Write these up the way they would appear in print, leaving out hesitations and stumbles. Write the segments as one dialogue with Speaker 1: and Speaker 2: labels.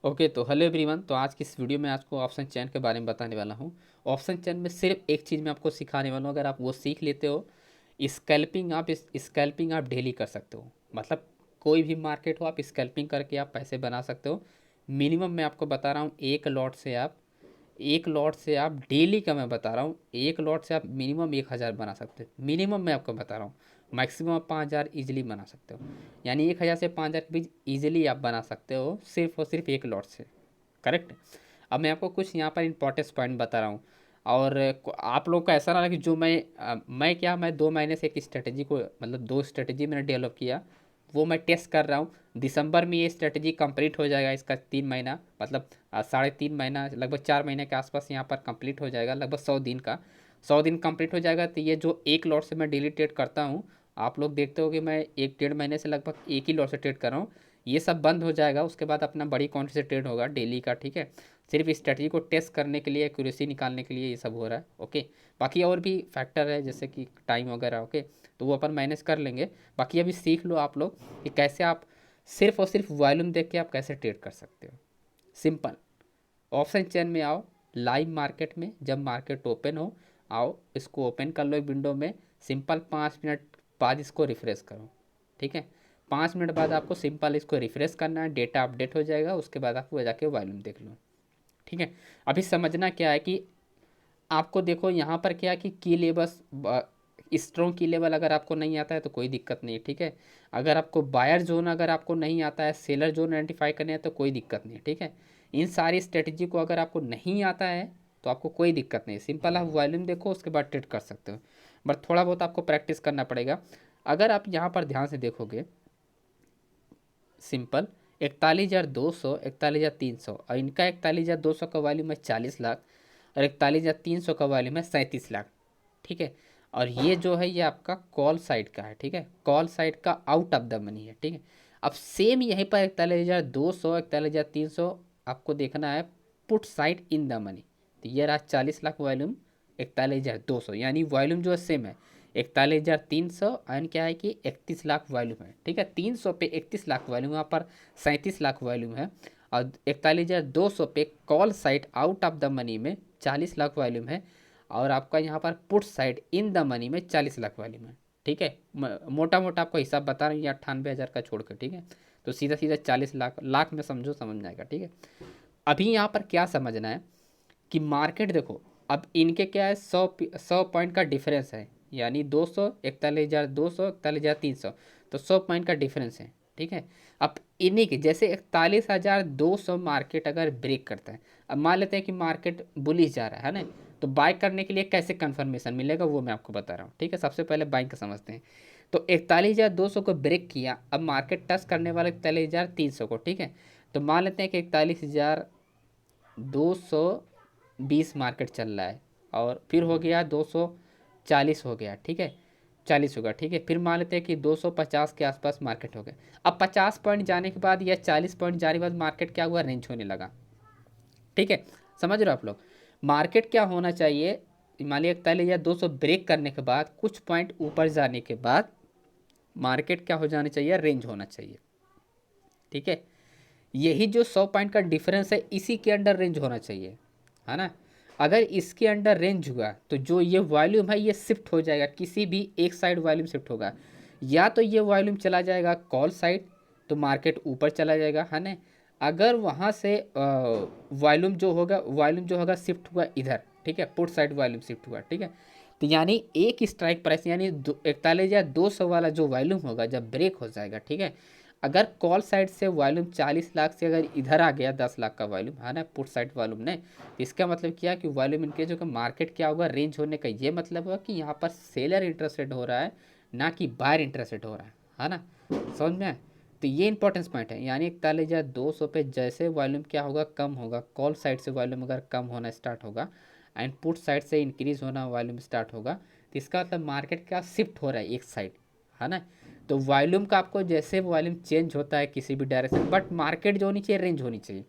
Speaker 1: Okay, तो hello everyone. तो आज की इस वीडियो में आपको ऑप्शन चेन के बारे में बताने वाला हूँ। ऑप्शन चेन में सिर्फ एक चीज़ मैं आपको सिखाने वाला हूँ, अगर आप वो सीख लेते हो, स्कैल्पिंग आप डेली कर सकते हो। मतलब कोई भी मार्केट हो, आप स्कैल्पिंग करके आप पैसे बना सकते हो। मिनिमम मैं आपको बता रहा हूँ, एक लॉट से आप डेली का मैं बता रहा हूँ, एक लॉट से आप मिनिमम 1,000 बना सकते हो। मिनिमम मैं आपको बता रहा हूँ, मैक्सिमम आप 5,000 ईजिली बना सकते हो। यानी 1,000 से 5,000 के बीच ईजिली आप बना सकते हो, सिर्फ और सिर्फ एक लॉट से। करेक्ट। अब मैं आपको कुछ यहाँ पर इंपॉर्टेंस पॉइंट बता रहा हूँ। और आप लोग को ऐसा ना लगे जो मैं 2 महीने से एक स्ट्रेटेजी को, मतलब 2 स्ट्रेटेजी मैंने डेवलप किया, वो मैं टेस्ट कर रहा हूँ। दिसंबर में ये स्ट्रेटेजी कंप्लीट हो जाएगा, इसका 3 महीना, मतलब 3.5 महीना, लगभग 4 महीने के आसपास यहाँ पर कंप्लीट हो जाएगा, लगभग 100 दिन का। 100 दिन कंप्लीट हो जाएगा तो ये जो एक लॉट से मैं डेली ट्रेड करता हूँ, आप लोग देखते हो कि मैं 1 डेढ़ महीने से लगभग एक ही लॉट से ट्रेड कर रहा हूँ, ये सब बंद हो जाएगा। उसके बाद अपना बड़ी क्वांटिटी से ट्रेड होगा डेली का, ठीक है। सिर्फ स्ट्रेटजी को टेस्ट करने के लिए, एक्यूरेसी निकालने के लिए ये सब हो रहा है, ओके। बाकी और भी फैक्टर है जैसे कि टाइम वगैरह, ओके, तो वो अपन मैनेज कर लेंगे। बाकी अभी सीख लो आप लोग कि कैसे आप सिर्फ और सिर्फ वॉल्यूम देख के आप कैसे ट्रेड कर सकते हो। सिंपल। ऑप्शन चेन में आओ, लाइव मार्केट में, जब मार्केट ओपन हो, आओ इसको ओपन कर लो एक विंडो में। सिंपल 5 मिनट बाद इसको रिफ्रेश करो, ठीक है। 5 मिनट बाद आपको सिंपल इसको रिफ्रेश करना है, डेटा अपडेट हो जाएगा, उसके बाद आपको जाके वॉल्यूम देख लो, ठीक है। अभी समझना क्या है कि आपको देखो यहाँ पर क्या है कि की लेवल्स, स्ट्रॉन्ग की लेवल अगर आपको नहीं आता है तो कोई दिक्कत नहीं है, ठीक है। अगर आपको बायर जोन अगर आपको नहीं आता है, सेलर जोन आइडेंटिफाई करने हैं तो कोई दिक्कत नहीं है, ठीक है। इन सारी स्ट्रेटजी को अगर आपको नहीं आता है तो आपको कोई दिक्कत नहीं है, सिंपल आप वॉल्यूम देखो, उसके बाद ट्रेड कर सकते हो। बट थोड़ा बहुत आपको प्रैक्टिस करना पड़ेगा। अगर आप यहाँ पर ध्यान से देखोगे, सिंपल 41,200, 41,300, और इनका 41,200 का वॉल्यूम है 40 लाख, और 41,300 का वॉल्यूम है 37 लाख, ठीक है। और ये जो है ये आपका कॉल साइड का है, ठीक है, कॉल साइड का आउट ऑफ द मनी है, ठीक है। अब सेम यहीं पर 41,200, 41,300 आपको देखना है put side in the money. तो ये रहा 40 लाख वॉल्यूम, 41,200, यानी वॉल्यूम जो है सेम है। 41,300 एंड क्या है कि 31 लाख वॉल्यूम है, ठीक है। 300 पे 31 लाख वॉल्यूम, यहाँ पर 37 लाख वॉल्यूम है। और 41,200 पे call side out of the money में 40 लाख वॉल्यूम है। और आपका यहाँ पर put side in the money में 40 लाख वॉल्यूम है, ठीक है। मोटा मोटा आपको हिसाब बता रहा हूँ, ये 98,000 का छोड़कर, ठीक है। तो सीधा सीधा 40 लाख, लाख में समझो, समझ जाएगा, ठीक है। अभी यहाँ पर क्या समझना है कि मार्केट देखो, अब इनके क्या है, 100 पॉइंट का डिफरेंस है, यानी 200, 41,200, 41,300, तो 100 पॉइंट का डिफरेंस है, ठीक है। अब इन्हीं के जैसे 41,200 मार्केट अगर ब्रेक करता है, अब मान लेते हैं कि मार्केट बुलिश जा रहा है ना, तो बाय करने के लिए कैसे कंफर्मेशन मिलेगा वो मैं आपको बता रहा हूँ, ठीक है। सबसे पहले बाइंग का समझते हैं। तो 41,200 को ब्रेक किया, अब मार्केट टच करने वाला 41,300 को, ठीक है। तो मान लेते हैं कि 41,220 मार्केट चल रहा है, और फिर हो गया 240 हो गया, ठीक है, 40 होगा, ठीक है। फिर मान लेते हैं कि 250 के आसपास मार्केट हो गया। अब 50 पॉइंट जाने के बाद या 40 पॉइंट जाने के बाद मार्केट क्या हुआ, रेंज होने लगा, ठीक है। समझ रहे हो आप लोग, मार्केट क्या होना चाहिए, मान लिया 41,200 ब्रेक करने के बाद कुछ पॉइंट ऊपर जाने के बाद मार्केट क्या हो जाना चाहिए, रेंज होना चाहिए, ठीक है। यही जो 100 पॉइंट का डिफरेंस है इसी के अंडर रेंज होना चाहिए, है ना। अगर इसके अंडर रेंज हुआ तो जो ये वॉल्यूम है ये शिफ्ट हो जाएगा, किसी भी एक साइड वॉल्यूम शिफ्ट होगा, या तो ये वॉल्यूम चला जाएगा कॉल साइड, तो मार्केट ऊपर चला जाएगा, है ना। अगर वहाँ से वॉल्यूम जो होगा शिफ्ट हुआ इधर, ठीक है, पुट साइड वॉल्यूम शिफ्ट हुआ, ठीक है। तो यानी एक स्ट्राइक प्राइस, यानी 41,200 वाला जो वॉल्यूम होगा जब ब्रेक हो जाएगा, ठीक है। अगर कॉल साइड से वॉल्यूम 40 लाख से अगर इधर आ गया 10 लाख का वॉल्यूम, है ना, पुट साइड वॉल्यूम ने, तो इसका मतलब क्या कि वॉल्यूम इनकेज होगा, मार्केट क्या होगा, रेंज होने का ये मतलब होगा कि यहाँ पर सेलर इंटरेस्टेड हो रहा है, ना कि बायर इंटरेस्टेड हो रहा है ना। समझ में आया? तो ये इंपॉर्टेंस पॉइंट है, यानी 41,200 पे जैसे वॉल्यूम क्या होगा, कम होगा, कॉल साइड से वॉल्यूम अगर कम होना स्टार्ट होगा एंड पुट साइड से इंक्रीज होना वॉल्यूम स्टार्ट होगा, तो इसका मतलब मार्केट क्या शिफ्ट हो रहा है एक साइड, है ना। तो वॉल्यूम का आपको जैसे वॉल्यूम चेंज होता है किसी भी डायरेक्शन, बट मार्केट जो होनी चाहिए, रेंज होनी चाहिए।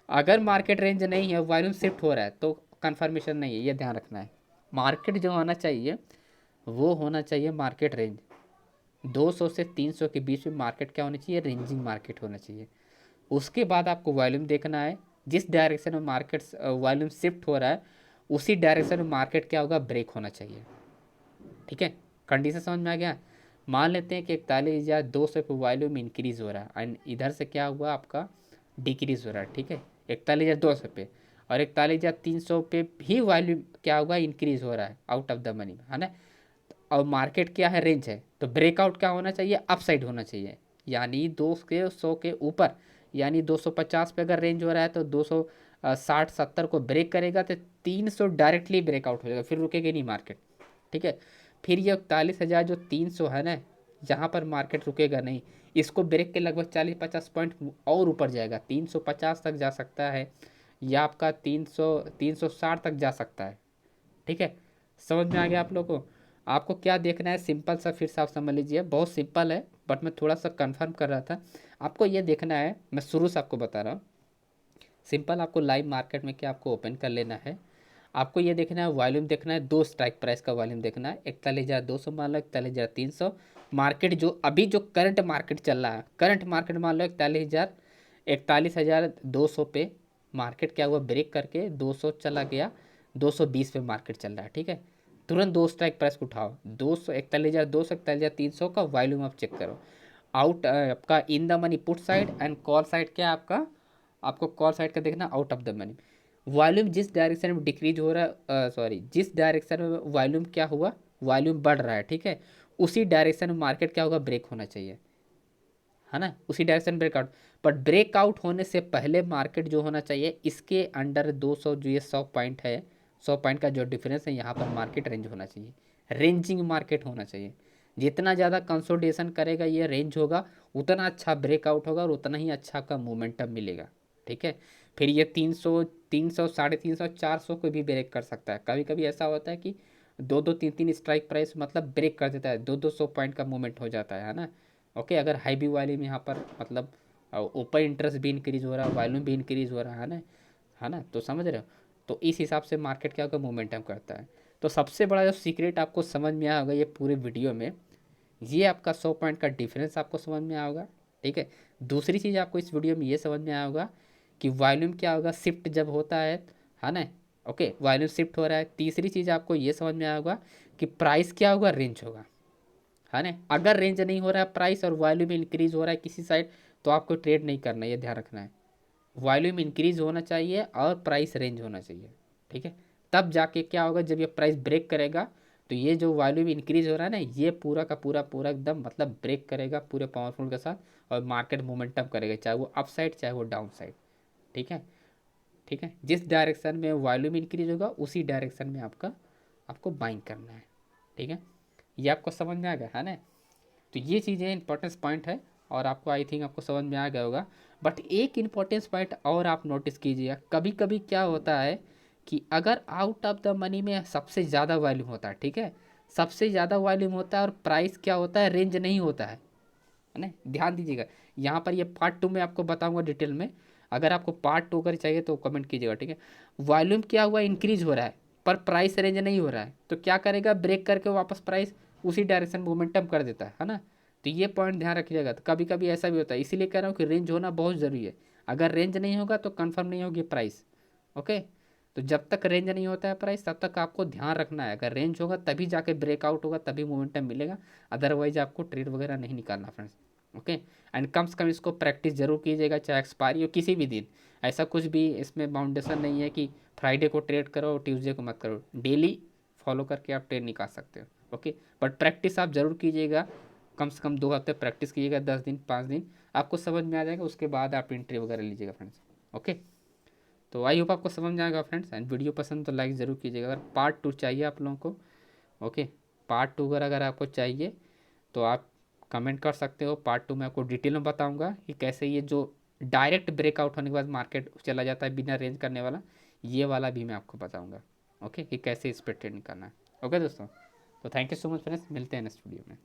Speaker 1: अगर मार्केट रेंज नहीं है, वॉल्यूम शिफ्ट हो रहा है, तो कंफर्मेशन नहीं है, ये ध्यान रखना है। मार्केट जो होना चाहिए वो होना चाहिए मार्केट रेंज, 200 से 300 के बीच में मार्केट क्या होनी चाहिए, रेंजिंग मार्केट होना चाहिए। उसके बाद आपको वॉल्यूम देखना है, जिस डायरेक्शन में मार्केट वॉल्यूम शिफ्ट हो रहा है उसी डायरेक्शन में मार्केट क्या होगा, ब्रेक होना चाहिए। ठीक है, कंडीशन समझ में आ गया। मान लेते हैं कि 41,200 पे वॉल्यूम इंक्रीज हो रहा है एंड इधर से क्या हुआ आपका डिक्रीज हो रहा है। ठीक है, 41,200 पे, और 41,300 पे भी वॉल्यूम क्या होगा, इंक्रीज हो रहा है आउट ऑफ द मनी, है ना। और मार्केट क्या है, रेंज है, तो ब्रेकआउट क्या होना चाहिए, अपसाइड होना चाहिए, यानी 200 के ऊपर, यानी 250 पे अगर रेंज हो रहा है तो 260-70 को ब्रेक करेगा तो 300 डायरेक्टली ब्रेकआउट हो जाएगा, फिर रुकेगी नहीं मार्केट। ठीक है, फिर ये 41,000 जो 300 है ना, यहाँ पर मार्केट रुकेगा नहीं, इसको ब्रेक के लगभग 40-50 पॉइंट और ऊपर जाएगा, 350 तक जा सकता है, या आपका 360 तक जा सकता है। ठीक है, समझ में आ गया आप लोगों को। आपको क्या देखना है, सिंपल सा फिर से आप समझ लीजिए, बहुत सिंपल है, बट मैं थोड़ा सा कंफर्म कर रहा था। आपको ये देखना है, मैं शुरू से आपको बता रहा हूँ, सिंपल आपको लाइव मार्केट में क्या आपको ओपन कर लेना है। आपको ये देखना है, वॉल्यूम देखना है, दो स्ट्राइक प्राइस का वॉल्यूम देखना है, 41,200 मान लो, 41,300। मार्केट जो अभी जो करंट मार्केट चल रहा है, करंट मार्केट मान लो 41,200 पे मार्केट क्या हुआ, ब्रेक करके 200 चला गया, 220 पे मार्केट चल रहा है। ठीक है, तुरंत दो स्ट्राइक प्राइस को उठाओ, 200, 41,200, 41,300 का वॉल्यूम आप चेक करो। आउट आपका in the money put side and call side क्या है आपका, आपको कॉल साइड का देखना out of the money. Volume जिस डायरेक्शन में डिक्रीज हो रहा है, सॉरी जिस डायरेक्शन में वॉल्यूम क्या हुआ, वॉल्यूम बढ़ रहा है, ठीक है, उसी डायरेक्शन में मार्केट क्या होगा, ब्रेक होना चाहिए, है ना, उसी डायरेक्शन ब्रेकआउट। बट ब्रेकआउट होने से पहले मार्केट जो होना चाहिए इसके अंडर 200 जो ये 100 पॉइंट है, 100 पॉइंट का जो डिफरेंस है यहाँ पर मार्केट रेंज होना चाहिए, रेंजिंग मार्केट होना चाहिए। जितना ज़्यादा कंसोलिडेशन करेगा ये रेंज होगा, उतना अच्छा ब्रेकआउट होगा और उतना ही अच्छा आपका मोमेंटम मिलेगा। ठीक है, फिर ये 300, 300, 350, 400 को भी ब्रेक कर सकता है। कभी कभी ऐसा होता है कि दो दो तीन तीन स्ट्राइक प्राइस मतलब ब्रेक कर देता है, 200 पॉइंट का मूवमेंट हो जाता है ना। ओके, अगर हाई बी वॉल्यूम यहाँ पर मतलब ऊपर इंटरेस्ट भी इंक्रीज हो रहा है, वॉल्यूम भी इंक्रीज हो रहा है ना, तो समझ रहे हो। तो इस हिसाब से मार्केट क्या होगा, मोमेंटम करता है। तो सबसे बड़ा जो सीक्रेट आपको समझ में आया होगा ये पूरे वीडियो में, ये आपका 100 पॉइंट का डिफरेंस आपको समझ में आया होगा। ठीक है, दूसरी चीज़ आपको इस वीडियो में ये समझ में आया होगा कि वॉल्यूम क्या होगा, शिफ्ट जब होता है ना। ओके, वॉल्यूम शिफ्ट हो रहा है। तीसरी चीज़ आपको ये समझ में आया होगा कि प्राइस क्या होगा, रेंज होगा, है ना। अगर रेंज नहीं हो रहा है प्राइस और वॉल्यूम इंक्रीज हो रहा है किसी साइड, तो आपको ट्रेड नहीं करना है, ये ध्यान रखना है। वॉल्यूम इंक्रीज होना चाहिए और प्राइस रेंज होना चाहिए। ठीक है, तब जाके क्या होगा, जब ये प्राइस ब्रेक करेगा तो ये जो वॉल्यूम इंक्रीज हो रहा है ना, ये पूरा का पूरा पूरा एकदम मतलब ब्रेक करेगा पूरे पावरफुल के साथ, और मार्केट मोमेंटम करेगा, चाहे वो अप साइड चाहे वो डाउन साइड। ठीक है, ठीक है, जिस डायरेक्शन में वॉल्यूम इंक्रीज होगा उसी डायरेक्शन में आपको बाइंग करना है। ठीक है, ये आपको समझ में आ गया है ना। तो ये चीज़ें इंपॉर्टेंस पॉइंट है, और आपको आई थिंक आपको समझ में आ गया होगा। बट एक इंपॉर्टेंस पॉइंट और आप नोटिस कीजिएगा, कभी कभी क्या होता है कि अगर आउट ऑफ द मनी में सबसे ज़्यादा वॉल्यूम होता है, ठीक है, सबसे ज़्यादा वॉल्यूम होता है और प्राइस क्या होता है, रेंज नहीं होता है ना। ध्यान दीजिएगा, यहाँ पर ये पार्ट 2 में आपको बताऊंगा डिटेल में। अगर आपको पार्ट 2 अगर चाहिए तो कमेंट कीजिएगा। ठीक है, वॉल्यूम क्या हुआ, इंक्रीज हो रहा है पर प्राइस रेंज नहीं हो रहा है, तो क्या करेगा, ब्रेक करके वापस प्राइस उसी डायरेक्शन मोमेंटम कर देता है ना। तो ये पॉइंट ध्यान रखिएगा। तो कभी कभी ऐसा भी होता है, इसीलिए कह रहा हूँ कि रेंज होना बहुत ज़रूरी है। अगर रेंज नहीं होगा तो कंफर्म नहीं होगी प्राइस। ओके, तो जब तक रेंज नहीं होता है प्राइस तब तक आपको ध्यान रखना है, अगर रेंज होगा तभी जाके ब्रेकआउट होगा, तभी मोमेंटम मिलेगा, अदरवाइज आपको ट्रेड वगैरह नहीं निकालना फ्रेंड्स। ओके, एंड कम से कम इसको प्रैक्टिस जरूर कीजिएगा, चाहे एक्सपायरी हो किसी भी दिन। ऐसा कुछ भी इसमें बाउंडेशन नहीं है कि फ्राइडे को ट्रेड करो ट्यूसडे को मत करो, डेली फॉलो करके आप ट्रेड निकाल सकते हो। ओके, बट प्रैक्टिस आप ज़रूर कीजिएगा, कम से कम 2 हफ्ते प्रैक्टिस कीजिएगा, 10 दिन 5 दिन आपको समझ में आ जाएगा, उसके बाद आप एंट्री वगैरह लीजिएगा फ्रेंड्स। ओके, तो आई होप आपको समझ में आएगा फ्रेंड्स, एंड वीडियो पसंद तो लाइक ज़रूर कीजिएगा। अगर पार्ट 2 चाहिए आप लोगों को, ओके, पार्ट 2 अगर आपको चाहिए तो आप कमेंट कर सकते हो। पार्ट 2 में आपको डिटेल में बताऊंगा कि कैसे ये जो डायरेक्ट ब्रेकआउट होने के बाद मार्केट चला जाता है बिना रेंज करने वाला, ये वाला भी मैं आपको बताऊंगा। ओके, कि कैसे इस पर ट्रेड करना है। ओके दोस्तों, तो thank you so much friends, मिलते हैं नेक्स्ट वीडियो में।